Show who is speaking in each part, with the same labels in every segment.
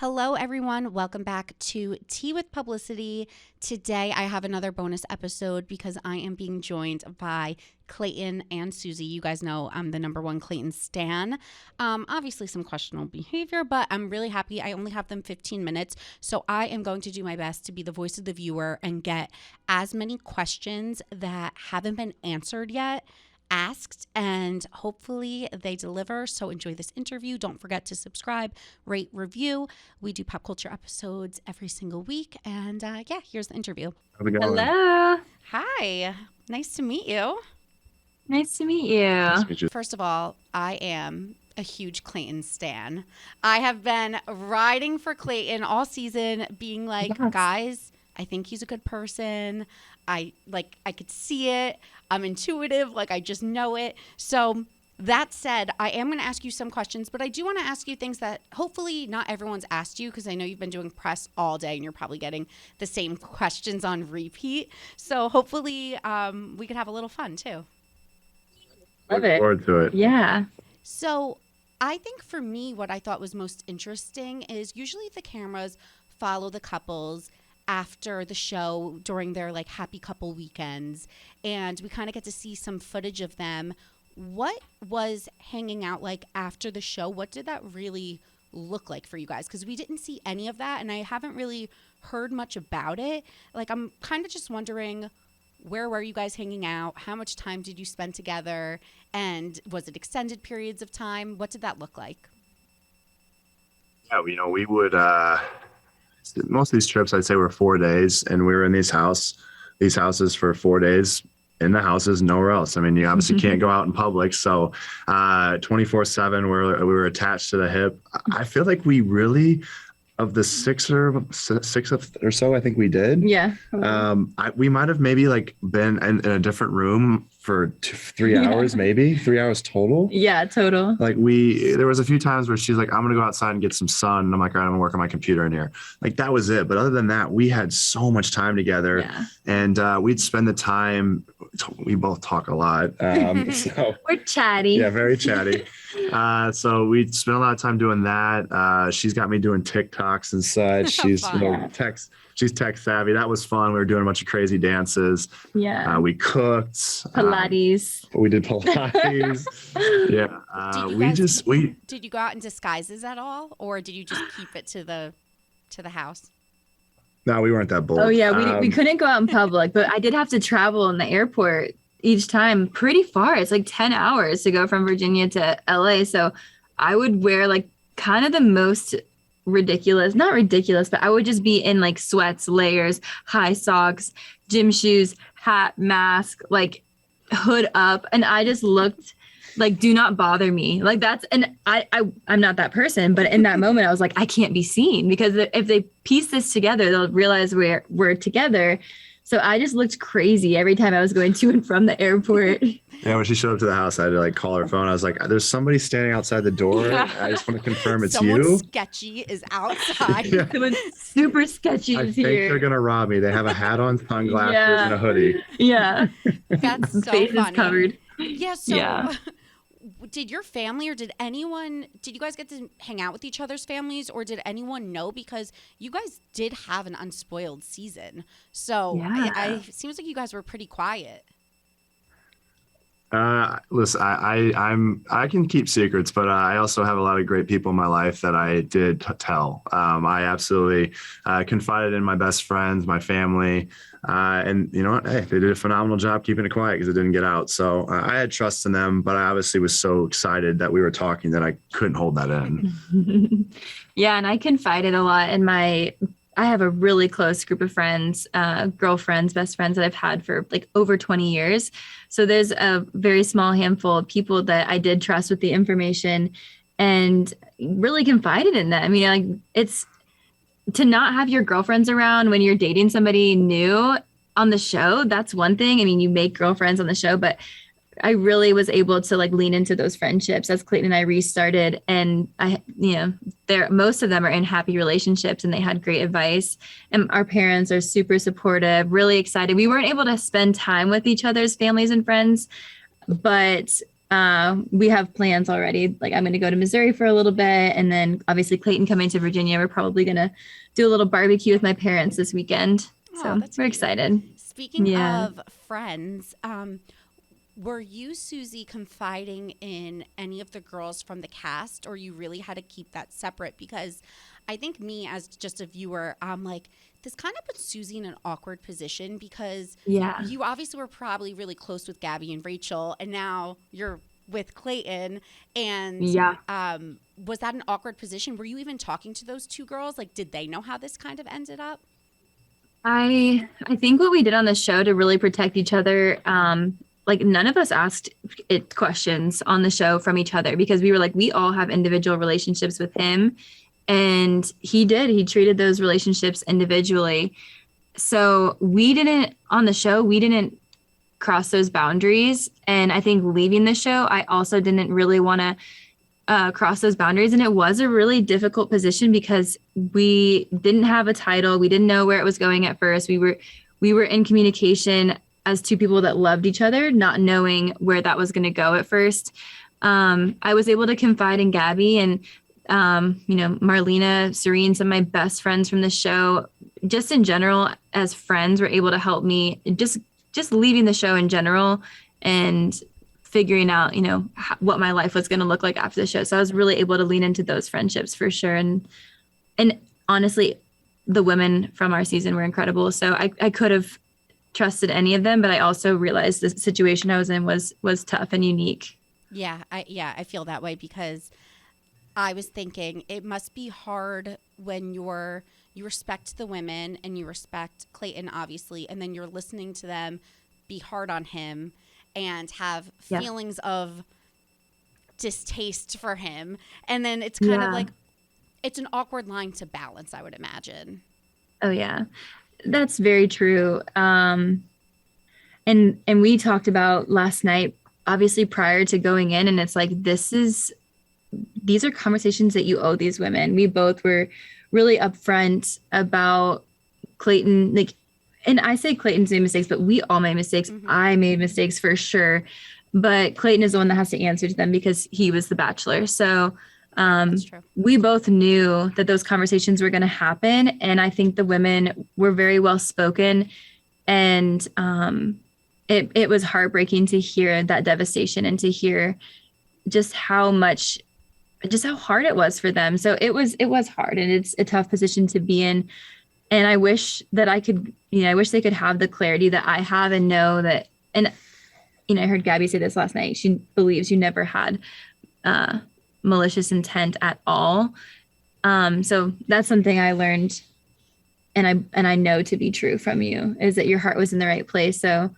Speaker 1: Hello, everyone. Welcome back to Tea with Publicity. Today, I have another bonus episode because I am being joined by Clayton and Susie. You guys know I'm the number one Clayton stan. Obviously, some questionable behavior, but I'm really happy. I only have them 15 minutes, so I am going to do my best to be the voice of the viewer and get as many questions that haven't been answered yet asked, and hopefully they deliver. So enjoy this interview. Don't forget to subscribe, rate, review. We do pop culture episodes every single week, and yeah, here's the interview.
Speaker 2: How's it going?
Speaker 3: Hello.
Speaker 1: Hi, nice to meet you.
Speaker 3: Nice to meet you.
Speaker 2: Nice to meet you.
Speaker 1: First of all, I am a huge Clayton stan. I have been riding for Clayton all season, being like,
Speaker 3: Yes.
Speaker 1: guys, I think he's a good person. I could see it. I'm intuitive. I just know it. So that said, I am going to ask you some questions, but I do want to ask you things that hopefully not everyone's asked you, because I know you've been doing press all day and you're probably getting the same questions on repeat. So hopefully we could have a little fun too.
Speaker 3: Love
Speaker 2: Look
Speaker 3: it.
Speaker 2: forward to it.
Speaker 3: Yeah.
Speaker 1: So I think for me, what I thought was most interesting is usually the cameras follow the couples after the show during their happy couple weekends, and we kind of get to see some footage of them. What was hanging out like after the show? What did that really look like for you guys? Because we didn't see any of that, and I haven't really heard much about it. I'm kind of just wondering, where were you guys hanging out? How much time did you spend together? And was it extended periods of time? What did that look like?
Speaker 2: Yeah, we would most of these trips, I'd say, were 4 days, and we were in these houses for 4 days in the houses, nowhere else. I mean, you obviously can't go out in public, so 24/7 we were attached to the hip. I feel like we really, of the six or so, I think we did.
Speaker 3: Yeah.
Speaker 2: We might have maybe been in a different room for 3 hours, maybe 3 hours total.
Speaker 3: Yeah, total.
Speaker 2: There was a few times where she's like, I'm gonna go outside and get some sun, and I'm like, all right, I'm gonna work on my computer in here. That was it. But other than that, we had so much time together.
Speaker 3: Yeah.
Speaker 2: And we'd spend the time. We both talk a lot, so
Speaker 3: We're chatty.
Speaker 2: yeah, very chatty. So we'd spend a lot of time doing that. She's got me doing TikToks and such. She's she's tech savvy. That was fun. We were doing a bunch of crazy dances.
Speaker 3: Yeah.
Speaker 2: We cooked.
Speaker 3: Pilates.
Speaker 2: We did Pilates. Yeah.
Speaker 1: Did you go out in disguises at all, or did you just keep it to the house?
Speaker 2: No, we weren't that bold.
Speaker 3: Oh yeah, we couldn't go out in public, but I did have to travel in the airport each time pretty far. It's 10 hours to go from Virginia to LA. So I would wear kind of the most ridiculous, not ridiculous, but I would just be in sweats, layers, high socks, gym shoes, hat, mask, hood up. And I just looked do not bother me. I'm not that person, but in that moment I was like, I can't be seen, because if they piece this together, they'll realize we're together. So I just looked crazy every time I was going to and from the airport.
Speaker 2: Yeah, when she showed up to the house, I had to call her phone. I was like, there's somebody standing outside the door. I just want to confirm it's
Speaker 1: Someone
Speaker 2: you.
Speaker 1: sketchy is outside.
Speaker 2: Yeah.
Speaker 3: Someone super sketchy
Speaker 2: I
Speaker 3: is
Speaker 2: think
Speaker 3: here.
Speaker 2: they're going to rob me. They have a hat on, sunglasses, and a hoodie.
Speaker 3: Yeah.
Speaker 1: That's so
Speaker 3: Face is
Speaker 1: funny.
Speaker 3: covered.
Speaker 1: Yeah, so
Speaker 3: Yeah.
Speaker 1: did your family, or did you guys get to hang out with each other's families, or did anyone know? Because you guys did have an unspoiled season. So
Speaker 3: Yeah.
Speaker 1: it seems like you guys were pretty quiet.
Speaker 2: Listen, I can keep secrets, but I also have a lot of great people in my life that I did tell. I absolutely confided in my best friends, my family, and you know what? Hey, they did a phenomenal job keeping it quiet because it didn't get out. So I had trust in them, but I obviously was so excited that we were talking that I couldn't hold that in.
Speaker 3: Yeah, and I confided a lot in I have a really close group of friends, girlfriends, best friends that I've had for over 20 years. So there's a very small handful of people that I did trust with the information and really confided in them. It's to not have your girlfriends around when you're dating somebody new on the show. That's one thing. You make girlfriends on the show, but I really was able to lean into those friendships as Clayton and I restarted, and most of them are in happy relationships and they had great advice, and our parents are super supportive, really excited. We weren't able to spend time with each other's families and friends, but we have plans already. Like I'm going to go to Missouri for a little bit. And then obviously Clayton coming to Virginia. We're probably going to do a little barbecue with my parents this weekend. So
Speaker 1: that's
Speaker 3: we're
Speaker 1: cute.
Speaker 3: excited.
Speaker 1: Speaking of friends, were you, Susie, confiding in any of the girls from the cast, or you really had to keep that separate? Because I think me, as just a viewer, I'm like, this kind of puts Susie in an awkward position because you obviously were probably really close with Gabby and Rachel, and now you're with Clayton. And was that an awkward position? Were you even talking to those two girls? Like, did they know how this kind of ended up?
Speaker 3: I think what we did on the show to really protect each other, like none of us asked it questions on the show from each other because we were like, we all have individual relationships with him. And he treated those relationships individually. So we didn't cross those boundaries. And I think leaving the show, I also didn't really want to cross those boundaries. And it was a really difficult position because we didn't have a title. We didn't know where it was going at first. We were in communication as two people that loved each other, not knowing where that was going to go at first. I was able to confide in Gabby and Marlena, Serene, some of my best friends from the show, just in general, as friends, were able to help me just leaving the show in general and figuring out, what my life was going to look like after the show. So I was really able to lean into those friendships for sure. And honestly, the women from our season were incredible. So I could have trusted any of them, but I also realized the situation I was in was tough and unique.
Speaker 1: I feel that way because I was thinking it must be hard when you respect the women and you respect Clayton, obviously, and then you're listening to them be hard on him and have feelings of distaste for him. And then it's kind of like, it's an awkward line to balance, I would imagine.
Speaker 3: Oh, yeah, that's very true. And we talked about last night, obviously prior to going in, and it's like, these are conversations that you owe these women. We both were really upfront about Clayton, and I say Clayton's made mistakes, but we all made mistakes. Mm-hmm. I made mistakes for sure, but Clayton is the one that has to answer to them because he was the Bachelor. So we both knew that those conversations were going to happen. And I think the women were very well spoken, and it was heartbreaking to hear that devastation and to hear just how hard it was for them. So it was hard, and it's a tough position to be in. And I wish that I wish they could have the clarity that I have and know that, and, I heard Gabby say this last night. She believes you never had malicious intent at all. So that's something I learned, and I know to be true from you, is that your heart was in the right place. So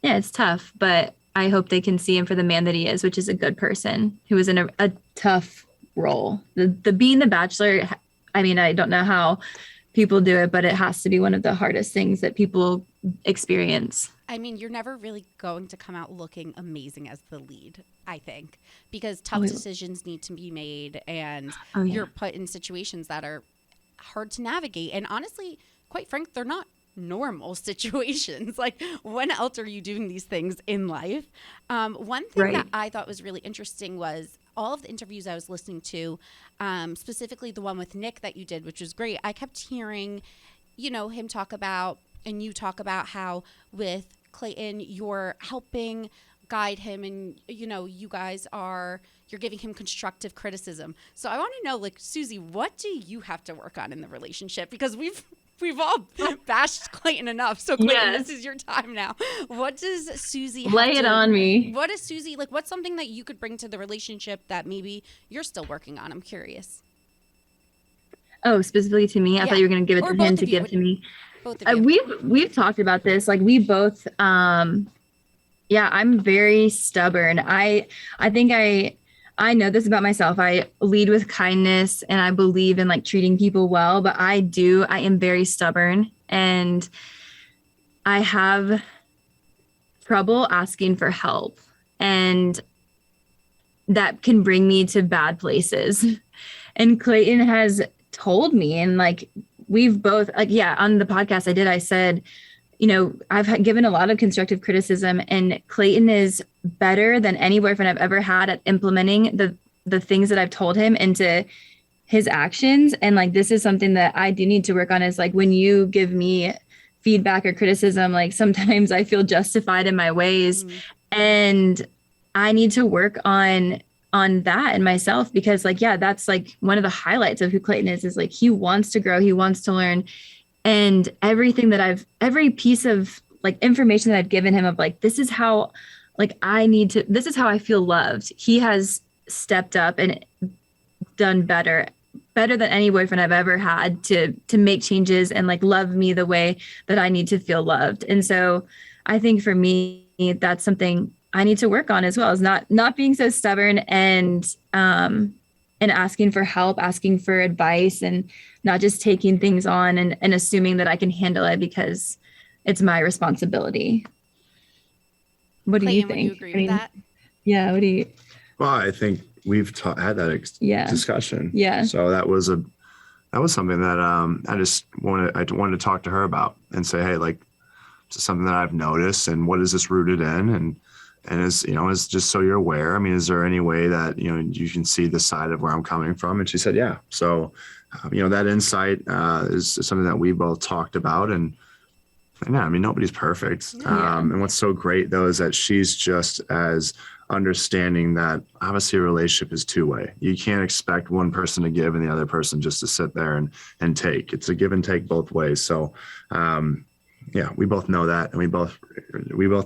Speaker 3: yeah, it's tough, but I hope they can see him for the man that he is, which is a good person who was in a tough role. The being the Bachelor, I mean, I don't know how people do it, but it has to be one of the hardest things that people experience.
Speaker 1: I mean, you're never really going to come out looking amazing as the lead, I think, because tough decisions need to be made, and you're put in situations that are hard to navigate. And honestly, quite frank, they're not normal situations. Like, when else are you doing these things in life? One thing that I thought was really interesting was all of the interviews I was listening to, specifically the one with Nick that you did, which was great. I kept hearing, him talk about, and you talk about how with Clayton, you're helping guide him, and, you guys you're giving him constructive criticism. So I want to know, Susie, what do you have to work on in the relationship? Because we've all bashed Clayton enough. So Clayton, this is your time now. What does Susie
Speaker 3: lay it on me?
Speaker 1: What is Susie what's something that you could bring to the relationship that maybe you're still working on? I'm curious.
Speaker 3: Oh, specifically to me? I thought you were going to give it to him to give to me.
Speaker 1: Both of you.
Speaker 3: We've talked about this. We both, I'm very stubborn. I think I know this about myself. I lead with kindness, and I believe in treating people well, but I am very stubborn, and I have trouble asking for help, and that can bring me to bad places. And Clayton has told me, and we've both, on the podcast I said, I've given a lot of constructive criticism, and Clayton is better than any boyfriend I've ever had at implementing the things that I've told him into his actions. And like, this is something that I do need to work on, is like, when you give me feedback or criticism, like sometimes I feel justified in my ways, and I need to work on that in myself, because like, yeah, that's like one of the highlights of who Clayton is like, he wants to grow, he wants to learn. And every piece of like information that I've given him of like, this is how I feel loved, he has stepped up and done better than any boyfriend I've ever had to make changes and like love me the way that I need to feel loved. And so I think for me, that's something I need to work on as well, is not being so stubborn and asking for help, asking for advice, and not just taking things on and assuming that I can handle it because it's my responsibility. What do you think?
Speaker 1: Would you agree with that?
Speaker 3: Yeah. What do you?
Speaker 2: Well, I think we've had that discussion.
Speaker 3: Yeah.
Speaker 2: So that was something that I wanted to talk to her about and say, hey, like, this is something that I've noticed, and what is this rooted in? And is just so you're aware, I mean, is there any way that, you can see the side of where I'm coming from? And she said, yeah. So, that insight is something that we both talked about. And yeah, I mean, nobody's perfect.
Speaker 3: Yeah.
Speaker 2: And what's so great though, is that she's just as understanding that obviously a relationship is two-way. You can't expect one person to give and the other person just to sit there and take. It's a give and take both ways. So, yeah, we both know that. And we both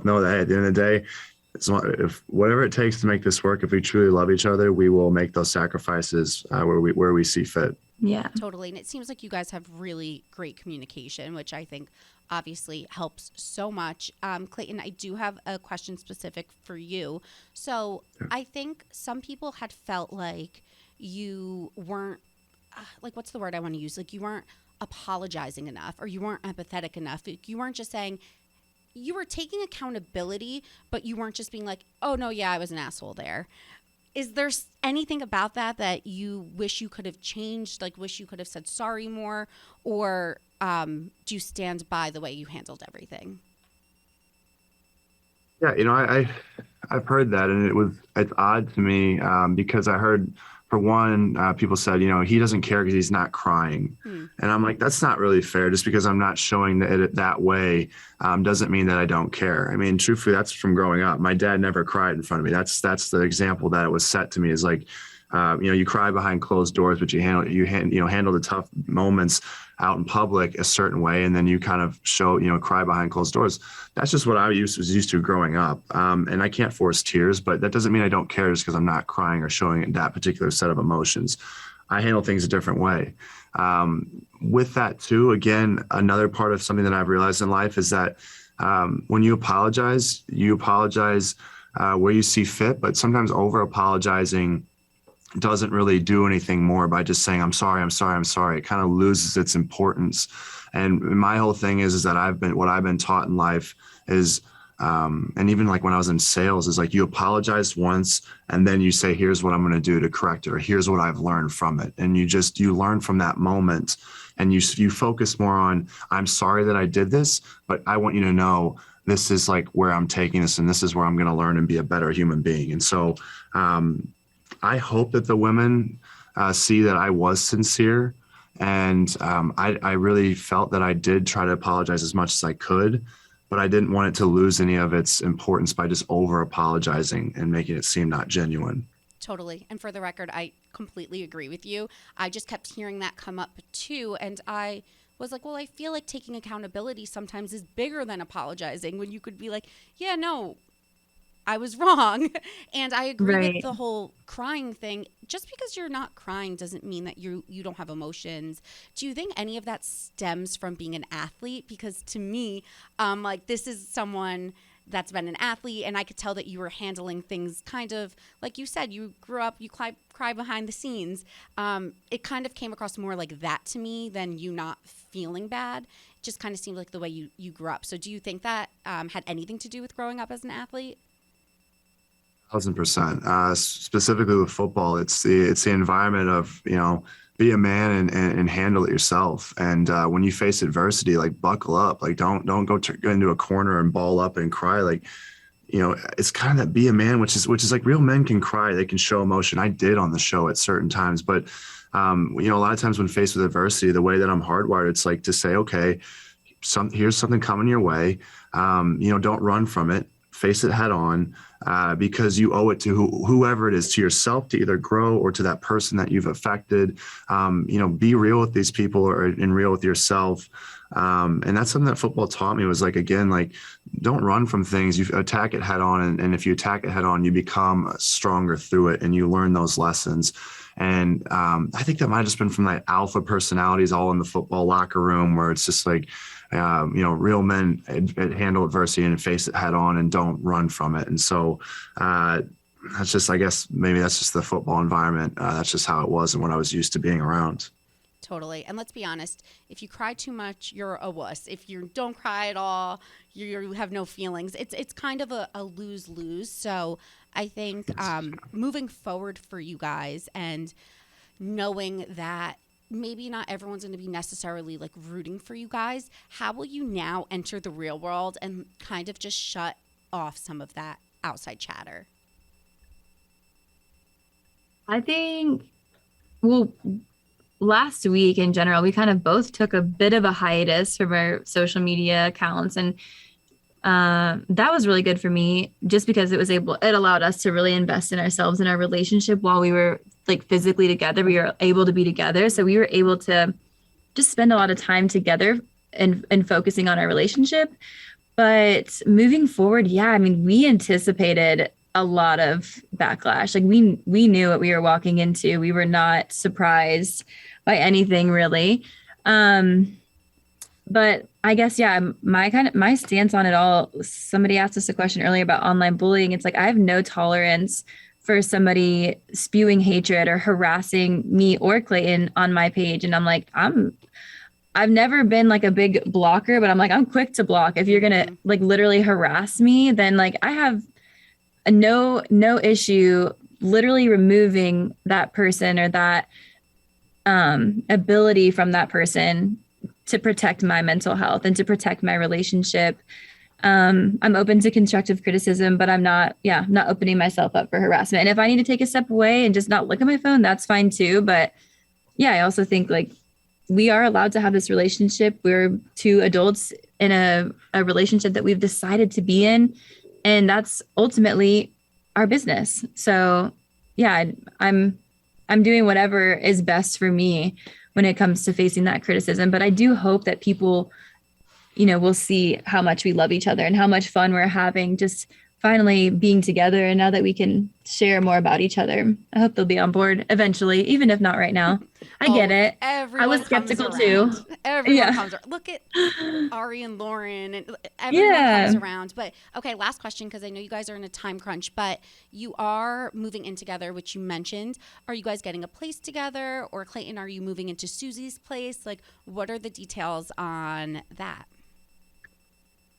Speaker 2: know that at the end of the day, if whatever it takes to make this work, if we truly love each other, we will make those sacrifices where we see fit.
Speaker 3: Yeah,
Speaker 1: totally. And it seems like you guys have really great communication, which I think obviously helps so much. Clayton, I do have a question specific for you. So I think some people had felt like you weren't, like, what's the word I want to use? Like, you weren't apologizing enough, or you weren't empathetic enough. You weren't just saying, you were taking accountability, but you weren't just being like, oh no, yeah, I was an asshole there. Is there anything about that you wish you could have changed, like wish you could have said sorry more, or do you stand by the way you handled everything?
Speaker 2: Yeah, I've heard that, and it's odd to me because I heard, for one, people said, he doesn't care because he's not crying. And I'm like, that's not really fair. Just because I'm not showing it that way doesn't mean that I don't care. I mean, truthfully, that's from growing up. My dad never cried in front of me. That's the example that it was set to me, is like, you cry behind closed doors, but you handle the tough moments out in public a certain way, and then you kind of show, cry behind closed doors. That's just what I was used to growing up. And I can't force tears, but that doesn't mean I don't care just because I'm not crying or showing that particular set of emotions. I handle things a different way. With that too, again, another part of something that I've realized in life is that when you apologize where you see fit, but sometimes over apologizing doesn't really do anything more by just saying, I'm sorry. It kind of loses its importance. And my whole thing is that what I've been taught in life is, and even like when I was in sales, is like, you apologize once and then you say, here's what I'm going to do to correct it, or here's what I've learned from it. And you learn from that moment, and you focus more on, I'm sorry that I did this, but I want you to know this is like where I'm taking this, and this is where I'm going to learn and be a better human being. And so, I hope that the women see that I was sincere, and I really felt that I did try to apologize as much as I could, but I didn't want it to lose any of its importance by just over apologizing and making it seem not genuine.
Speaker 1: Totally. And for the record, I completely agree with you. I just kept hearing that come up too, and I was like, well, I feel like taking accountability sometimes is bigger than apologizing, when you could be like, yeah, no, I was wrong. And I agree with the whole crying thing. Just because you're not crying doesn't mean that you don't have emotions. Do you think any of that stems from being an athlete? Because to me, like, this is someone that's been an athlete, and I could tell that you were handling things kind of like you said, you grew up, you cry behind the scenes. It kind of came across more like that to me than you not feeling bad. It just kind of seemed like the way you grew up. So do you think that had anything to do with growing up as an athlete?
Speaker 2: 1,000%. Specifically with football, it's the environment of, be a man and handle it yourself. And when you face adversity, like buckle up, like don't go into a corner and ball up and cry. Like, it's kind of that be a man, which is like real men can cry. They can show emotion. I did on the show at certain times, but a lot of times when faced with adversity, the way that I'm hardwired, it's like to say, okay, here's something coming your way. Don't run from it. Face it head on, because you owe it to whoever it is, to yourself, to either grow or to that person that you've affected. Be real with these people and real with yourself. And that's something that football taught me was like, again, like don't run from things. You attack it head on. And if you attack it head on, you become stronger through it and you learn those lessons. And I think that might have just been from like alpha personalities all in the football locker room where it's just like, real men handle adversity and face it head on and don't run from it. And so that's just, I guess, maybe that's just the football environment. That's just how it was and what I was used to being around.
Speaker 1: Totally. And let's be honest, if you cry too much, you're a wuss. If you don't cry at all, you have no feelings. It's kind of a lose-lose. So I think moving forward for you guys and knowing that maybe not everyone's going to be necessarily like rooting for you guys, how will you now enter the real world and kind of just shut off some of that outside chatter?
Speaker 3: I think, well, last week in general, we kind of both took a bit of a hiatus from our social media accounts. And that was really good for me just because it allowed us to really invest in ourselves and our relationship while we were like physically together. We were able to be together. So we were able to just spend a lot of time together and focusing on our relationship. But moving forward, yeah, I mean, we anticipated a lot of backlash. Like we knew what we were walking into. We were not surprised by anything really. But I guess, yeah, my stance on it all, somebody asked us a question earlier about online bullying. It's like, I have no tolerance for somebody spewing hatred or harassing me or Clayton on my page. And I'm like, I've never been like a big blocker, but I'm like, I'm quick to block. If you're going to like literally harass me, then like I have no issue literally removing that person or that ability from that person to protect my mental health and to protect my relationship. I'm open to constructive criticism, but I'm not opening myself up for harassment. And if I need to take a step away and just not look at my phone, that's fine too. But yeah, I also think like we are allowed to have this relationship. We're two adults in a relationship that we've decided to be in. And that's ultimately our business. So yeah, I'm doing whatever is best for me when it comes to facing that criticism. But I do hope that people, will see how much we love each other and how much fun we're having just finally being together. And now that we can share more about each other, I hope they'll be on board eventually, even if not right now. I get it. I was skeptical too.
Speaker 1: Everyone comes around. Look at Ari and Lauren and everyone comes around. But okay, last question, because I know you guys are in a time crunch, but you are moving in together, which you mentioned. Are you guys getting a place together, or Clayton, are you moving into Susie's place? Like, what are the details on that?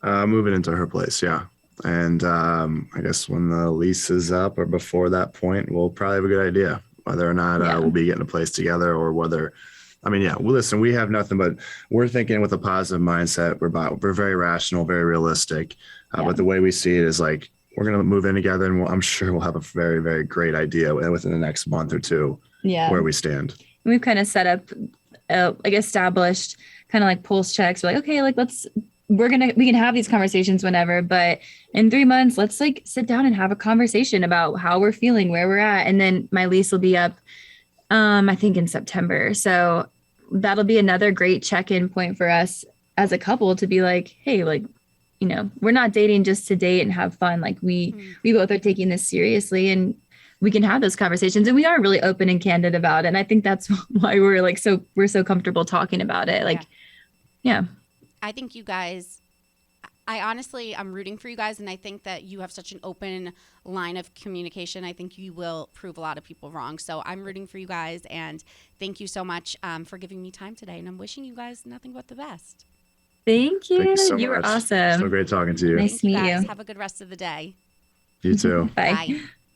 Speaker 2: Moving into her place. Yeah. And I guess when the lease is up or before that point, we'll probably have a good idea whether or not we'll be getting a place together or whether, well, listen, we have nothing, but we're thinking with a positive mindset. We're very rational, very realistic. But the way we see it is like, we're going to move in together and I'm sure we'll have a very, very great idea within the next month or two where we stand.
Speaker 3: We've kind of set up, established kind of like pulse checks. We're like, okay, like we can have these conversations whenever, but in 3 months, let's like sit down and have a conversation about how we're feeling, where we're at. And then my lease will be up, I think in September. So that'll be another great check-in point for us as a couple to be like, hey, like, we're not dating just to date and have fun. Like we both are taking this seriously and we can have those conversations, and we are really open and candid about it. And I think that's why we're so comfortable talking about it. Like, yeah.
Speaker 1: I think you guys, I'm rooting for you guys, and I think that you have such an open line of communication. I think you will prove a lot of people wrong. So I'm rooting for you guys, and thank you so much for giving me time today, and I'm wishing you guys nothing but the best.
Speaker 3: Thank you.
Speaker 2: Thank you so
Speaker 3: you were
Speaker 2: much.
Speaker 3: awesome.
Speaker 2: So great talking to you.
Speaker 3: Nice to meet you.
Speaker 1: Have a good rest of the day.
Speaker 2: You too.
Speaker 3: Bye.
Speaker 1: Bye.